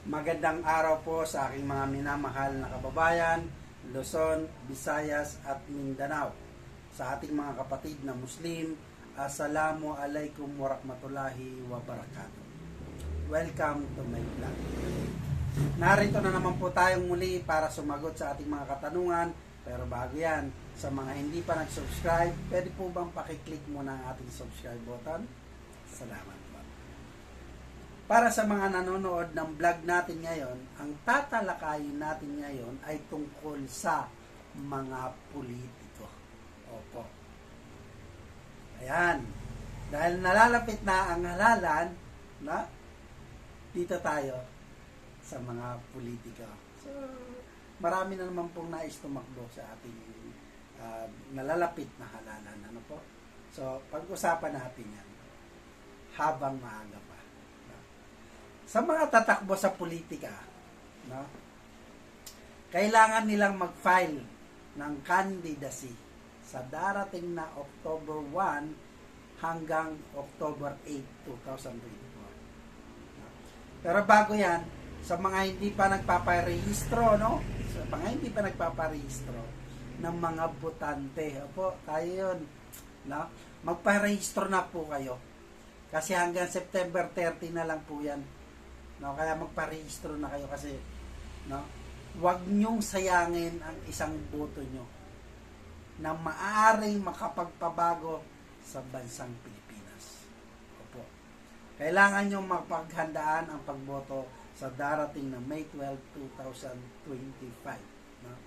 Magandang araw po sa aking mga minamahal na kababayan, Luzon, Visayas at Mindanao. Sa ating mga kapatid na Muslim, Assalamu alaikum warahmatullahi wabarakatuh. Welcome to my vlog. Narito na naman po tayong muli para sumagot sa ating mga katanungan. Pero bago yan, sa mga hindi pa nag-subscribe, pwede po bang pakiclick muna ang ating subscribe button? Salamat po. Para sa mga nanonood ng vlog natin ngayon, ang tatalakayin natin ngayon ay tungkol sa mga politiko. Opo. Ayan. Dahil nalalapit na ang halalan, na dito tayo sa mga politiko. So, marami na naman pong nais tumakbo sa ating nalalapit na halalan. Ano po? So, pag-usapan natin yan habang maaga pa. Sa mga tatakbo sa politika, no, kailangan nilang mag-file ng candidacy sa darating na October 1 hanggang October 8, 2024. Pero bago yan, sa mga hindi pa nagpaparehistro, no? Sa mga hindi pa nagpaparehistro ng mga botante, opo, tayo yun, no? Magparehistro na po kayo. Kasi hanggang September 30 na lang po yan. No, kaya magparehistro na kayo kasi no, huwag nyong sayangin ang isang boto nyo na maaaring makapagpabago sa bansang Pilipinas. Opo. Kailangan nyo mapaghandaan ang pagboto sa darating na May 12, 2025. No?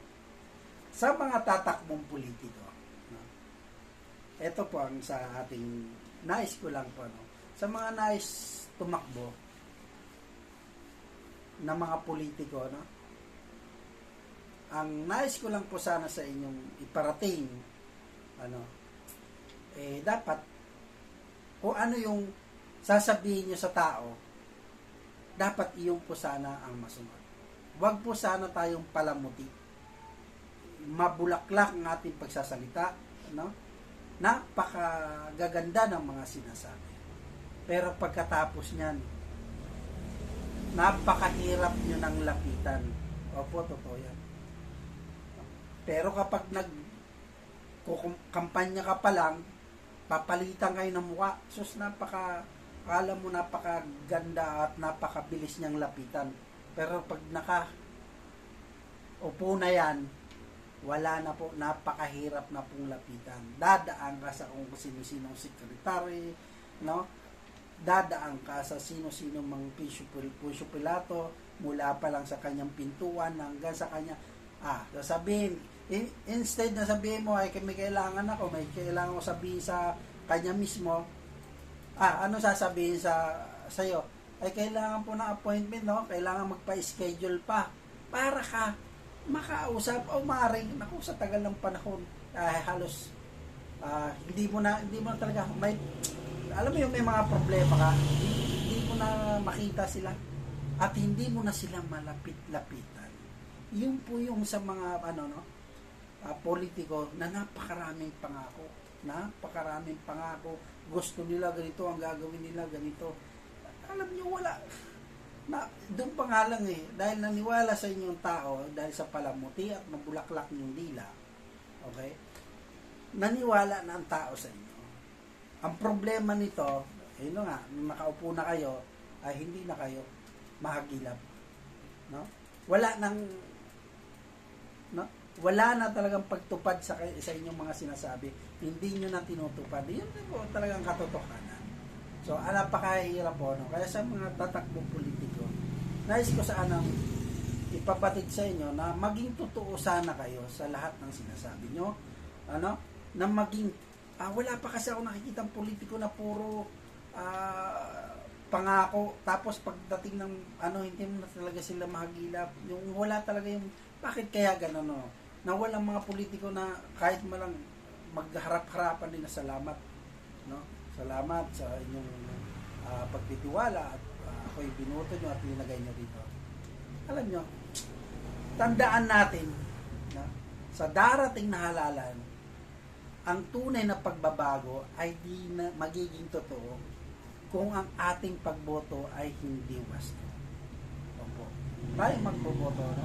Sa mga tatakbong politiko, no? Ito po ang sa ating nais ko lang po. No? Sa mga nais tumakbo na mga politiko, no? Ang nais ko lang po sana sa inyong iparating, dapat kung ano yung sasabihin nyo sa tao, dapat iyon po sana ang masunod. Huwag po sana tayong palamuti. Mabulaklak ang ating pagsasalita, no? Napakagaganda ng mga sinasabi. Pero pagkatapos niyan, napakahirap nyo ng lapitan. Opo, totoo yan. Pero kapag kampanya ka pa lang, papalitan kayo ng mukha. Sus, akala mo napakaganda at napakabilis niyang lapitan. Pero pag upo na yan, wala na po, napakahirap na pong lapitan. Dadaan ka sa kung sino-sinong sekretary, no? Dadaan ka sa sino-sino mang Poncio Pilato, mula pa lang sa kanyang pintuan hanggang sa kanya, sasabihin, instead na sabihin mo, ay may kailangan ko sabihin sa kanya mismo, ano sasabihin sa'yo? Ay kailangan po ng appointment, no? Kailangan magpa-schedule pa para ka makausap o maaaring, sa tagal ng panahon, halos hindi mo na talaga alam mo yung may mga problema ka, hindi mo na makita sila at hindi mo na sila malapit-lapitan. Yun po yung sa mga politiko na napakaraming pangako, gusto nila ganito, ang gagawin nila ganito. Alam nyo, wala doon pa nga lang dahil naniwala sa inyong tao, dahil sa palamuti at mabulaklak yung dila, okay, naniwala na ang tao sa inyo. Ang problema nito, nakaupo na kayo, ay hindi na kayo mahagilap. No? Wala na talagang pagtupad sa inyong mga sinasabi. Hindi nyo na tinutupad. Yun po talagang katotohanan. So, napakahirap po. No? Kaya sa mga tatakbong politiko, nais ko sanang ipabatid sa inyo na maging totoo sana kayo sa lahat ng sinasabi nyo. Na maging wala pa kasi ako nakikitang politiko na puro pangako, tapos pagdating ng hindi mo na talaga sila mahagilap. Yung wala talaga yung, bakit kaya gano'n, no? Na walang mga politiko na kahit malang magharap-harapan din na salamat, no? Salamat sa inyong pagtitiwala at ako'y binuto nyo at linagay nyo dito. Alam nyo, tandaan natin na sa darating na halalan, ang tunay na pagbabago ay di na magiging totoo kung ang ating pagboto ay hindi wasto. po. Tayong magboboto, no?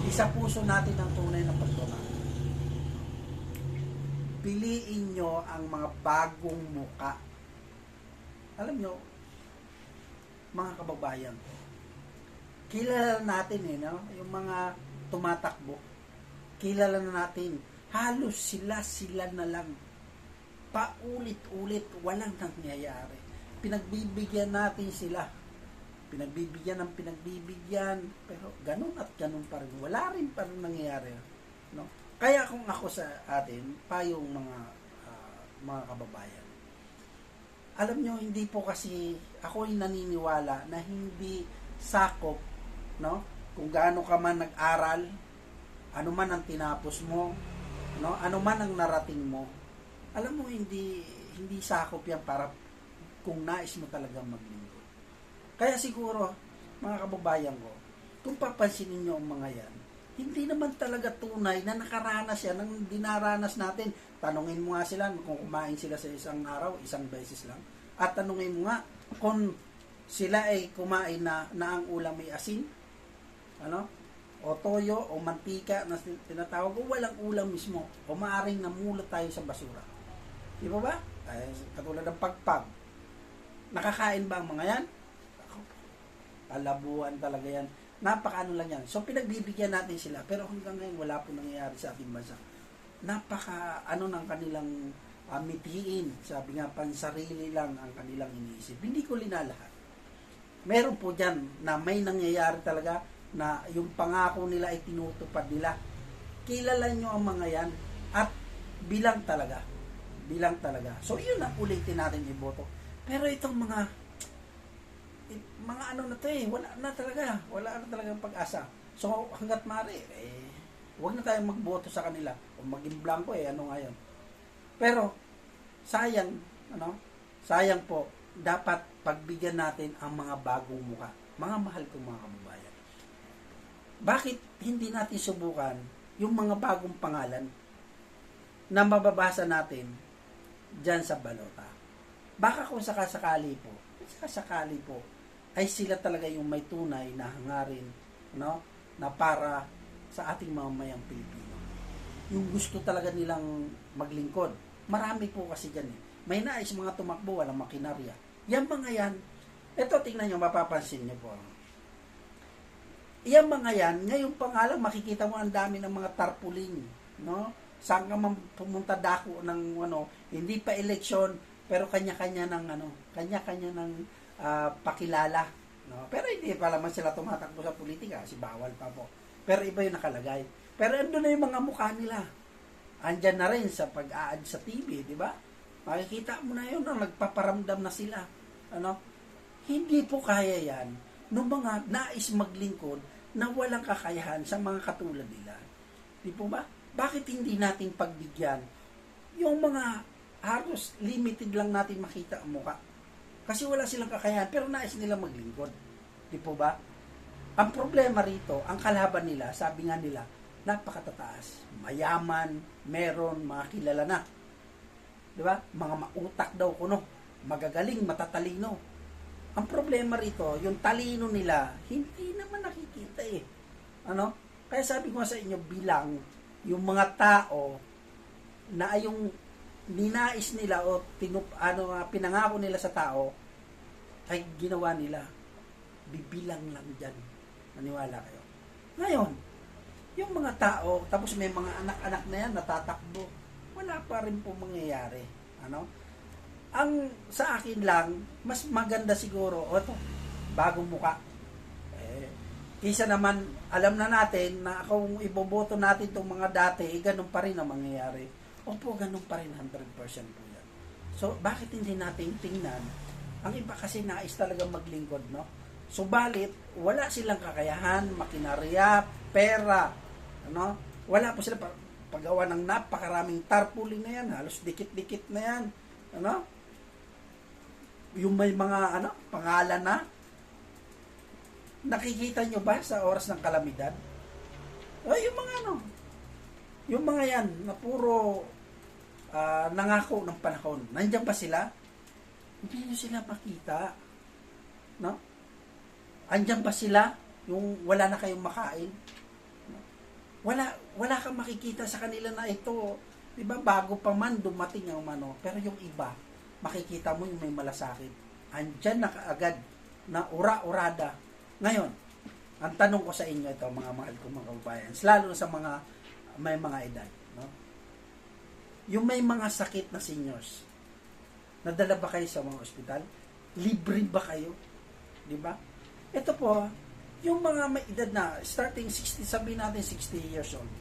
Isa puso natin ang tunay na pagmamahal. Piliin nyo ang mga bagong muka. Alam nyo, mga kababayan ko, kilala natin no? Yung mga tumatakbo. Kilala na natin. Halos sila na lang. Paulit-ulit, walang nangyayari. Pinagbibigyan natin sila. Pinagbibigyan, pero ganun at ganun pa rin. Wala rin pa rin nangyayari. No? Kaya kung ako sa atin, payong mga kababayan, alam nyo, hindi po kasi ako'y naniniwala na hindi sakop, no? Kung gaano ka man nag-aral, ano man ang tinapos mo, no? Ano man ang narating mo, alam mo, hindi sakop yan para kung nais mo talagang maglingkod. Kaya siguro, mga kababayan ko, kung papansinin nyo ang mga yan, hindi naman talaga tunay na nakaranas yan ng dinaranas natin. Tanungin mo nga sila kung kumain sila sa isang araw, isang beses lang. At tanungin mo nga kung sila ay kumain na ang ulam may asin, ano? O toyo, o mantika na tinatawag, o walang ulam mismo. O maaring namulot tayo sa basura. Di ba ba? Ay, katulad ng pagpag. Nakakain ba ang mga yan? Talabuan talaga yan. Napakaano lang yan. So, pinagbibigyan natin sila. Pero hanggang ngayon, wala po nangyayari sa ating bansa. Ng kanilang mitiin. Sabi nga, pansarili lang ang kanilang iniisip. Hindi ko linalahat. Meron po dyan na may nangyayari talaga na yung pangako nila ay tinutupad nila. Kilala nyo ang mga yan at bilang talaga. So, yun ang ulitin natin iboto. Pero itong mga ano na to wala na talagang pag-asa. So hangga't maaari huwag na tayong magboto sa kanila o maging blanco ano ngayon. Pero sayang po, dapat pagbigyan natin ang mga bagong muka. Mga mahal kong mga kababayan, bakit hindi natin subukan yung mga bagong pangalan na mababasa natin dyan sa balota? Baka kung sakasakali po ay sila talaga yung may tunay na hangarin, no, na para sa ating mamamayang Pilipino. Yung gusto talaga nilang maglingkod. Marami po kasi dyan May nais mga tumakbo, walang makinarya. Yan mga yan, ito tingnan nyo, mapapansin nyo po. Yan mga yan, ngayon pa nga lang makikita mo ang dami ng mga tarpaulin, no? Saan ka man pumunta dako ng hindi pa eleksyon, pero kanya-kanya ng pakilala, no? Pero hindi pa naman sila tumatakbo sa politika, kasi bawal pa po. Pero iba yung nakalagay. Pero andun na yung mga mukha nila. Andyan na rin sa pag-aad sa TV, di ba? Makikita mo na yun, nagpaparamdam na sila. Hindi po kaya yan ng mga nais maglingkod na walang kakayahan sa mga katulad nila. Di po ba? Bakit hindi natin pagbigyan yung mga halos limited lang natin makita ang mukha? Kasi wala silang kakayahan, pero nais nila maglingkod. Di po ba? Ang problema rito, ang kalaban nila, sabi nga nila, napakatataas. Mayaman, meron, mga kilala na. Di ba? Mga mautak daw kuno. Magagaling, matatalino. Ang problema rito, yung talino nila, hindi naman nakikita Kaya sabi ko sa inyo, bilang yung mga tao na yung ninais nila o pinangako nila sa tao ay ginawa nila, bibilang lang dyan. Naniwala kayo. Ngayon, yung mga tao, tapos may mga anak-anak na yan natatakbo, wala pa rin po mangyayari. Ang sa akin lang, mas maganda siguro bagong muka. Kisa naman, alam na natin na kung iboboto natin itong mga dati, ganun pa rin ang mangyayari. Opo, ganun pa rin, 100% po yan. So, bakit hindi natin tingnan? Ang iba kasi nais talaga maglingkod, no? Subalit, wala silang kakayahan, makinarya, pera, Wala po sila paggawa ng napakaraming tarpaulin na yan, halos dikit-dikit na yan, Yung may mga, pangalan na, nakikita nyo ba sa oras ng kalamidad? Yung mga yan na puro nangako ng panahon. Nandiyan ba sila? Hindi nyo sila makita. Andiyan ba sila? Yung wala na kayong makain. Wala kang makikita sa kanila na ito, 'di ba, bago pa man dumating ang pero yung iba, makikita mo yung may malasakit. Andyan na kaagad na ura-urada. Ngayon, ang tanong ko sa inyo ito, mga mahal kong mga kababayan, lalo na sa mga may mga edad, no? Yung may mga sakit na seniors, nadala ba kayo sa mga ospital? Libre ba kayo? 'Di ba? Ito po, yung mga may edad na, starting 60, sabihin natin 60 years old,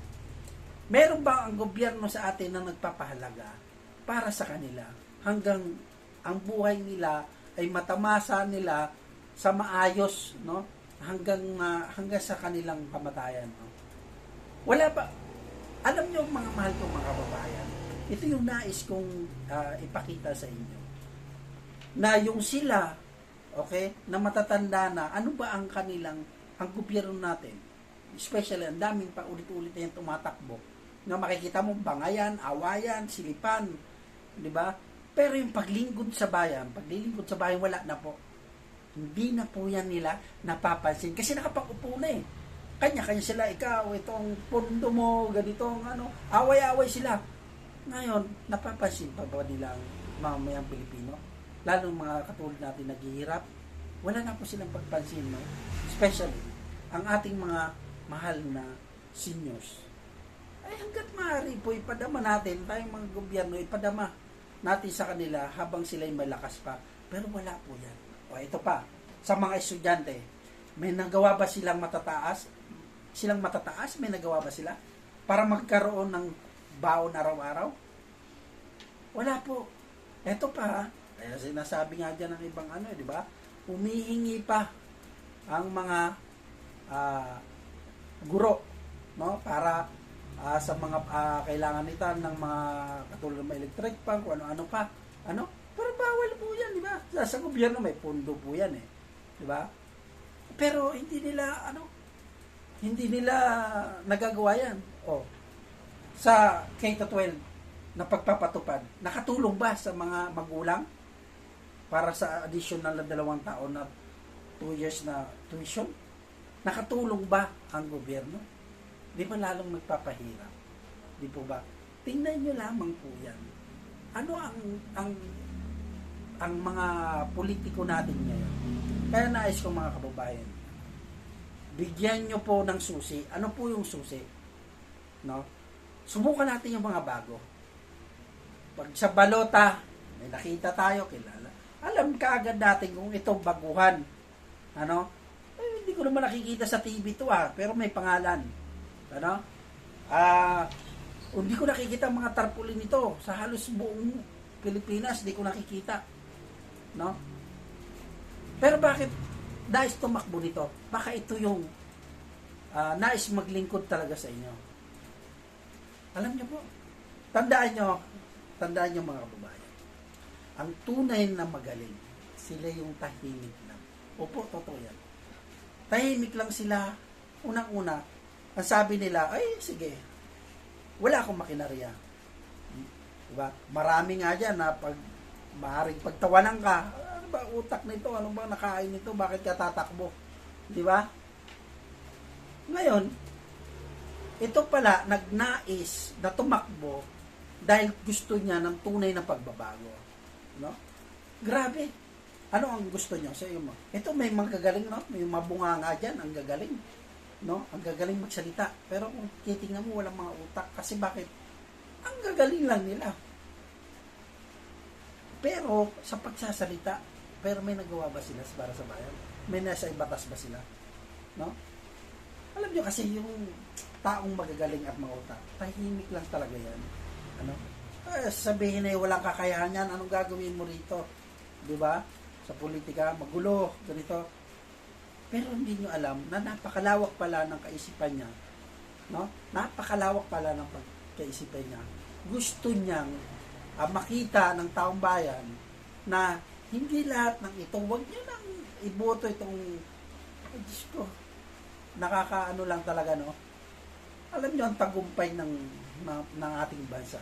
meron ba ang gobyerno sa atin na nagpapahalaga para sa kanila hanggang ang buhay nila ay matamasa nila sa maayos, no? Hanggang sa kanilang kamatayan, no? Wala ba? Alam niyo, mga mahal kong mga kababayan, ito yung nais kong ipakita sa inyo. Na yung sila, okay, na matatanda na, ano ba ang gobyerno natin, especially ang daming paulit-ulit na yung tumatakbo, na makikita mo bangayan, awayan, silipan, di ba? Pero yung paglingkod sa bayan, wala na po. Hindi na po yan nila napapansin, kasi nakapag-upo na eh. Kanya-kanya sila, ikaw, itong pundo mo, ganitong away-away sila. Ngayon, napapansin pa ba nila ang mamayang Pilipino? Lalo mga katulad natin naghihirap, wala na po silang pagpansin, no? Especially, ang ating mga mahal na seniors. Ay hanggat maaari po, ipadama natin, tayong mga gobyerno, ipadama natin sa kanila habang sila'y malakas pa. Pero wala po yan. O ito pa, sa mga estudyante, may nagawa ba silang matataas? May nagawa ba sila? Para magkaroon ng baon araw-araw? Wala po. Ito pa, kaya sinasabi nga dyan ng ibang di ba? Humihingi pa ang mga guro, no? Para sa mga kailangan nila ng mga katulad ng electric pan, kung ano-ano pa. Pero bawal po yan, di ba? Sa gobyerno may pondo po yan eh. Di ba? Pero hindi nila nagagawa yan. Sa K-12 na pagpapatupad, nakatulong ba sa mga magulang para sa additional na 2 taon na 2 years na tuition? Nakatulong ba ang gobyerno? Di ba lalong magpapahirap? Di po ba? Tingnan nyo lamang po yan. Ano ang mga politiko natin ngayon? Kaya nais ko, mga kababayan, bigyan nyo po ng susi. Ano po yung susi? No? Subukan natin yung mga bago. Pag sa balota, may nakita tayo, kilala. Alam kaagad natin kung itong baguhan. Hindi ko naman nakikita sa TV to pero may pangalan. Hindi ko nakikita mga tarpaulin nito. Sa halos buong Pilipinas, hindi ko nakikita. No? Pero bakit nais tumakbo nito? Baka ito yung nais maglingkod talaga sa inyo. Alam niyo po, tandaan niyo mga kababayan, ang tunay na magaling, sila yung tahimik lang. Opo, totoo yan. Tahimik lang sila. Unang-una, ang sabi nila, ay sige, wala akong makinarya. Diba? Marami nga dyan na maaaring pagtawanan ka, ano ba utak nito? Ano ba nakain nito? Bakit ka tatakbo? Diba? Ngayon, ito pala, nagnais na tumakbo dahil gusto niya ng tunay na pagbabago. No? Grabe. Ano ang gusto niyo sa iyo mo? Ito may magagaling, no? May mabunga nga dyan, ang gagaling. No? Ang gagaling magsalita. Pero kung titingnan mo, walang mga utak. Kasi bakit? Ang gagaling lang nila. Pero sa pagsasalita, pero may nagawa ba sila para sa bayan? May nasa ibatas ba sila? No? Alam niyo kasi yung taong magagaling at mautak, tahimik lang talaga yan. Sabihin na walang kakayahan yan, anong gagawin mo rito? Diba? Sa politika, magulo, ganito. Pero hindi nyo alam na napakalawak pala ng kaisipan niya. No? Napakalawak pala ng kaisipan niya. Gusto niyang makita ng taong bayan na hindi lahat ng ito, huwag nyo nang iboto itong, Diyos ko, nakakaano lang talaga, no? Alam nyo ang tagumpay ng ating bansa.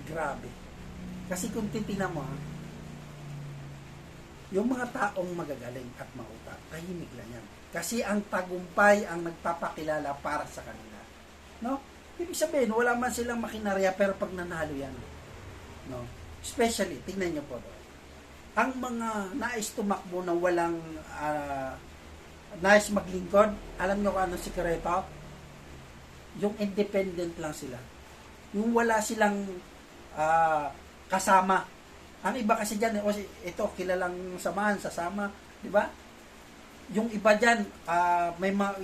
Grabe. Kasi kung titingnan mo, Yung mga taong magagaling at mautak, tahimik lang yan. Kasi ang tagumpay ang nagpapakilala para sa kanila. No? Ibig sabihin, wala man silang makinarya, pero pag nanalo yan, no? Especially, tingnan nyo po, ang mga nais tumakbo na walang nais maglingkod, alam nyo kung anong sikreto? Yung independent lang sila. Yung wala silang kasama. Ang iba kasi dyan, ito, kilalang samahan, sasama, di ba? Yung iba dyan,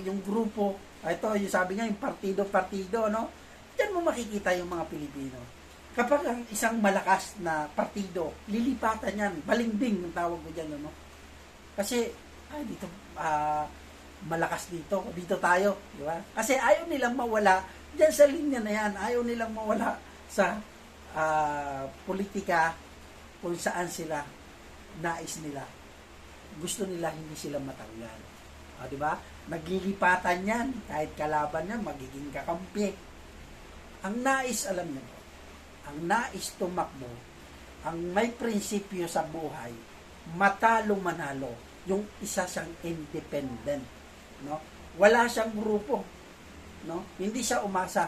yung grupo, ito, yung sabi nga, yung partido, no? Diyan mo makikita yung mga Pilipino. Kapag ang isang malakas na partido, lilipatan yan, balingbing, ang tawag ko dyan, no? Kasi, dito, malakas dito tayo, di ba? Kasi ayaw nilang mawala, dyan sa linya na yan, ayaw nilang mawala sa politika, kung saan sila nais nila. Gusto nila hindi sila matanggal. Di ba? Naglilipatan yan, kahit kalaban yan, magiging kakampi. Ang nais, alam niyo, ang nais tumakbo, ang may prinsipyo sa buhay, matalo manalo, yung isa siyang independent, no? Wala siyang grupo, no? Hindi siya umasa,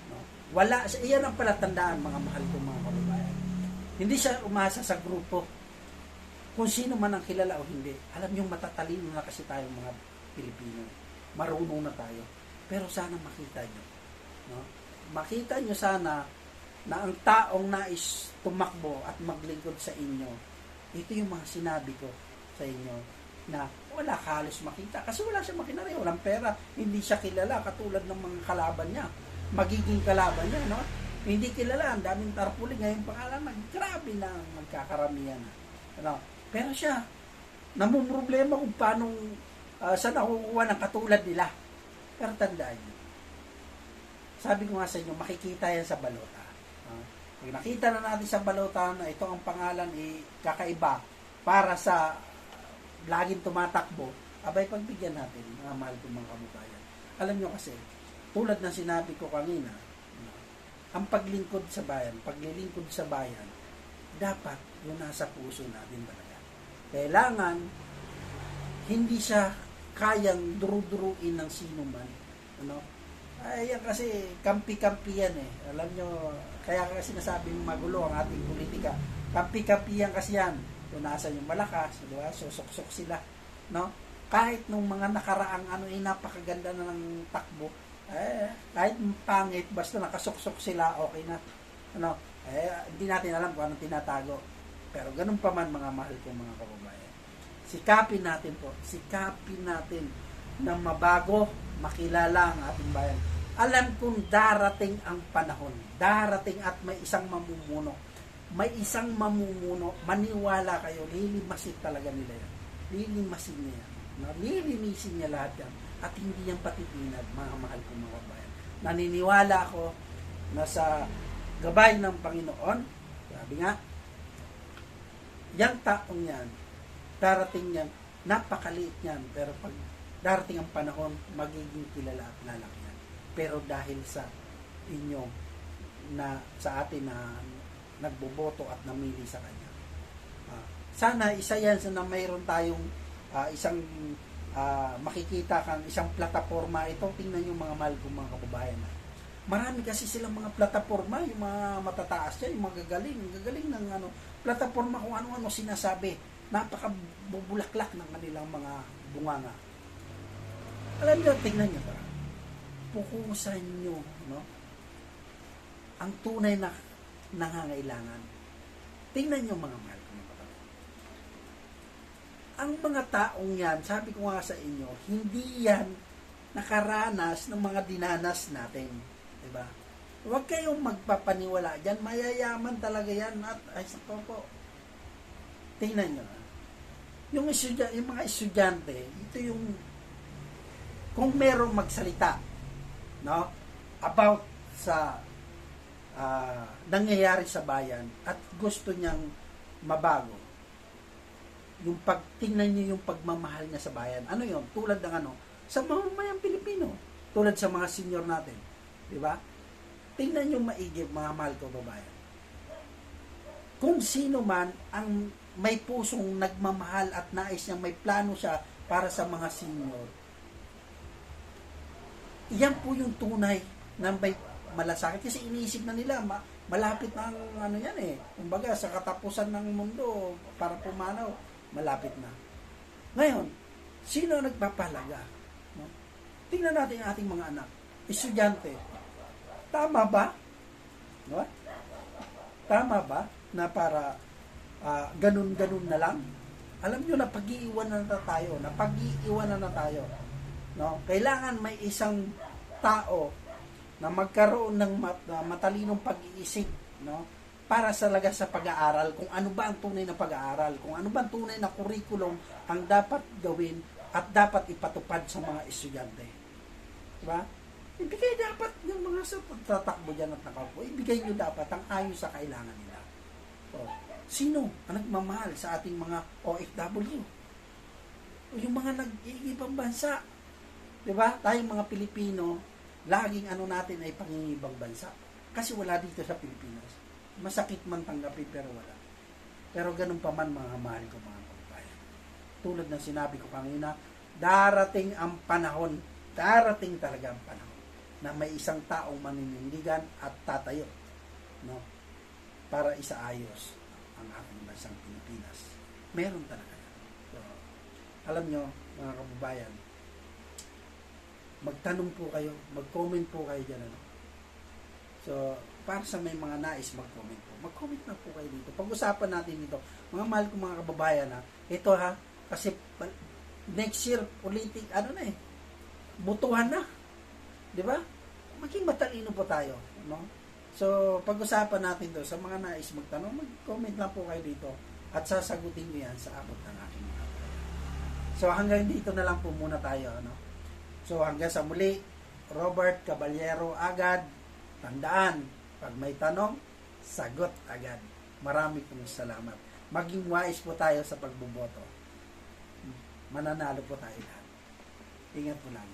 no? Wala, iyan ang palatandaan, mga mahal kong mga kababayan. Hindi siya umasa sa grupo. Kung sino man ang kilala o hindi. Alam niyo, matatalino na kasi tayong mga Pilipino. Marunong na tayo. Pero sana makita niyo, no? Makita niyo sana na ang taong nais tumakbo at maglingkod sa inyo, ito yung mga sinabi ko sa inyo, na wala halos makita. Kasi wala siya makinarya, walang pera. Hindi siya kilala, katulad ng mga kalaban niya. Magiging kalaban niya, no? Hindi kilala, ang daming tarpuli, ngayon pangalan, grabe na magkakaramihan na. Ano? Pero siya, namumroblema kung paano, saan nakukuha ng katulad nila. Pero tandaan niyo, sabi ko nga sa inyo, makikita yan sa balota. Pag nakita na natin sa balota na ito ang pangalan, kakaiba, para sa laging tumatakbo, abay pagbigyan natin, mga mahal kong mga kababayan. Alam nyo kasi, tulad ng sinabi ko kanina, ang paglingkod sa bayan, paglilingkod sa bayan, dapat yung nasa puso natin talaga. Kailangan, hindi siya kayang duru-duruin ng sino man. Ano? Ay, yan kasi, kampi-kampi yan eh. Alam nyo, kaya kasi nasabing magulo ang ating politika. Kampi-kampi yan kasi yan. Kung nasa yung malakas, di ba? Susok-sok sila. No? Kahit nung mga nakaraang napakaganda na ng takbo, kahit pangit, basta nakasuksok sila, okay na. Ano, hindi natin alam kung anong tinatago. Pero ganun pa man, mga mahal kong mga kababayan. Sikapin natin na mabago, makilala ang ating bayan. Alam kong darating ang panahon. Darating at may isang mamumuno. Maniwala kayo, lilimasin talaga nila yan. Lilimasin niya yan. Lilinisin niya lahat yan. At hindi yan patitinag, mga mahal kong mga kabayan. Naniniwala ako na sa gabay ng Panginoon, sabi nga, yung taong yan, darating yan, napakaliit yan, pero pag darating ang panahon, magiging kilala at lalaki yan. Pero dahil sa inyo, sa atin na nagboboto at namili sa kanya. Sana isa yan na mayroon tayong isang makikita kang isang plataforma. Ito, tingnan yung mga mahal kong mga kababayan. Marami kasi silang mga plataforma, yung mga matataas yan, yung mga gagaling ng plataforma kung ano-ano sinasabi. Napakabubulaklak ng kanilang mga bunganga. Alam nyo, tingnan nyo ba? Pukusan nyo, no? Ang tunay na nangangailangan. Tingnan nyo mga mahal kong mga kababayan. Ang mga taong yan, sabi ko nga sa inyo, hindi yan nakaranas ng mga dinanas natin. Diba? Huwag kayong magpapaniwala dyan. Mayayaman talaga yan. At, po. Tingnan nyo. Yung mga estudyante, ito yung kung merong magsalita, no, about sa nangyayari sa bayan at gusto niyang mabago, yung pagtingnan niyo yung pagmamahal niya sa bayan. Ano yun? Tulad ng sa mamamayang Pilipino. Tulad sa mga senior natin. Diba? Tingnan niyo maigi, mga mahal ko babayan. Kung sino man ang may pusong nagmamahal at nais niya, may plano siya para sa mga senior. Iyan po yung tunay na may malasakit. Kasi iniisip na nila, malapit na ang ano yan eh. Kumbaga, sa katapusan ng mundo, para pumanaw, malapit na. Ngayon, sino nagpapahalaga? No? Tingnan natin ang ating mga anak. Estudyante. Tama ba? No? Tama ba na para ganun-ganun na lang? Alam nyo na pag-iiwanan na tayo. No? Kailangan may isang tao na magkaroon ng matalinong pag-iisip, no? Para talaga sa pag-aaral, kung ano ba ang tunay na pag-aaral, kung ano ba ang tunay na curriculum ang dapat gawin at dapat ipatupad sa mga estudyante. Diba? Ibigay dapat yung mga sa tatakbo dyan at nakaupo, ibigay nyo dapat ang ayon sa kailangan nila. So, sino ang nagmamahal sa ating mga OFW? O yung mga nag-iibang bansa? Diba? Tayong mga Pilipino, laging natin ay pangingibang bansa. Kasi wala dito sa Pilipinas. Masakit man tanggapin pero wala. Pero ganun pa man mga mahal ko mga kababayan. Tulad ng sinabi ko kanina, darating talaga ang panahon na may isang taong maninindigan at tatayo, no? Para isaayos ang ating bansang Pilipinas. Meron talaga yan. So, alam nyo mga kababayan, magtanong po kayo, mag-comment po kayo dyan. So, para sa may mga nais mag-comment po, mag-comment na po kayo dito. Pag-usapan natin dito. Mga mahal ko mga kababayan, ito kasi next year, butuhan na. Di ba? Maging matalino po tayo. No? So, pag-usapan natin to sa mga nais magtanong, mag-comment lang po kayo dito at sasagutin nyo yan sa abot ng aking mga kababayan. So, hanggang dito na lang po muna tayo. So hanggang sa muli, Robert Caballero agad. Tandaan, pag may tanong, sagot agad. Marami pong salamat. Maging wise po tayo sa pagboboto. Mananalo po tayo lahat. Ingat po lang.